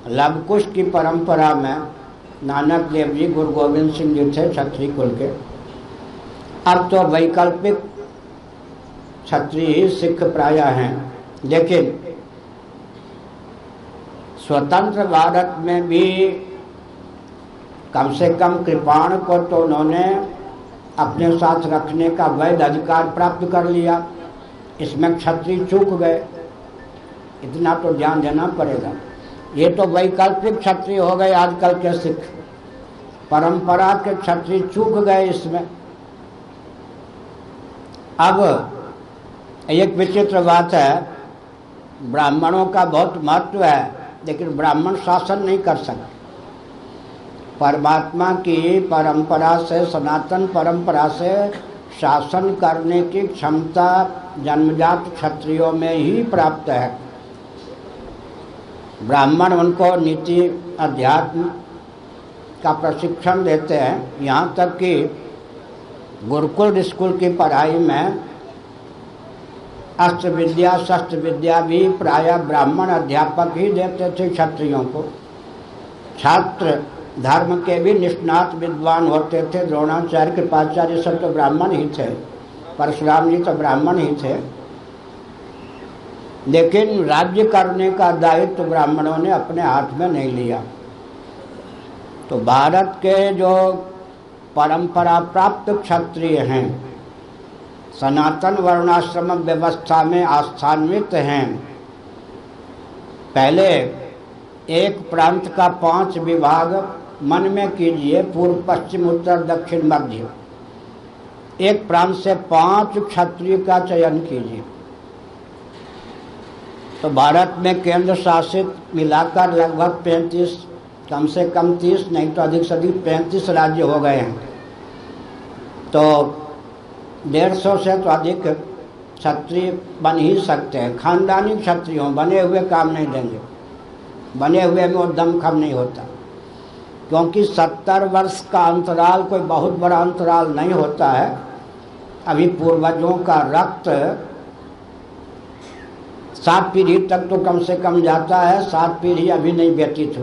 लवकुश की परंपरा में नानक देव जी, गुरु गोविंद सिंह जी थे क्षत्रिय कुल के। अब तो वैकल्पिक क्षत्रिय ही सिख प्राय हैं, लेकिन स्वतंत्र भारत में भी कम से कम कृपाण को तो उन्होंने अपने साथ रखने का वैध अधिकार प्राप्त कर लिया। इसमें क्षत्रिय चूक गए, इतना तो ध्यान देना पड़ेगा। ये तो वैकल्पिक क्षत्रिय हो गए आजकल के सिख, परंपरा के क्षत्रिय चूक गए इसमें। अब एक विचित्र बात है, ब्राह्मणों का बहुत महत्व है, लेकिन ब्राह्मण शासन नहीं कर सकते। परमात्मा की परंपरा से, सनातन परंपरा से शासन करने की क्षमता जन्मजात क्षत्रियों में ही प्राप्त है। ब्राह्मण उनको नीति अध्यात्म का प्रशिक्षण देते हैं। यहाँ तक कि गुरुकुल स्कूल की पढ़ाई में अस्त्र विद्या शस्त्र विद्या भी प्रायः ब्राह्मण अध्यापक ही देते थे क्षत्रियों को। छात्र धर्म के भी निष्णात विद्वान होते थे। द्रोणाचार्य, कृपाचार्य सब तो ब्राह्मण ही थे, परशुराम जी तो ब्राह्मण ही थे। लेकिन राज्य करने का दायित्व ब्राह्मणों ने अपने हाथ में नहीं लिया। तो भारत के जो परंपरा प्राप्त क्षत्रिय हैं, सनातन वर्णाश्रम व्यवस्था में आस्थान्वित हैं। पहले एक प्रांत का 5 विभाग मन में कीजिए, पूर्व पश्चिम उत्तर दक्षिण मध्य। एक प्रांत से 5 क्षत्रिय का चयन कीजिए, तो भारत में केंद्र शासित मिलाकर लगभग 35, कम से कम 30 नहीं तो अधिक से अधिक 35 राज्य हो गए हैं। तो 150 से तो अधिक क्षत्रिय बन ही सकते हैं। खानदानी क्षत्रिय हों, बने हुए काम नहीं देंगे, बने हुए में वो दमखम नहीं होता, क्योंकि 70 वर्ष का अंतराल कोई बहुत बड़ा अंतराल नहीं होता है। अभी पूर्वजों का रक्त 7 पीढ़ी तक तो कम से कम जाता है, 7 पीढ़ी अभी नहीं व्यतीत हुई।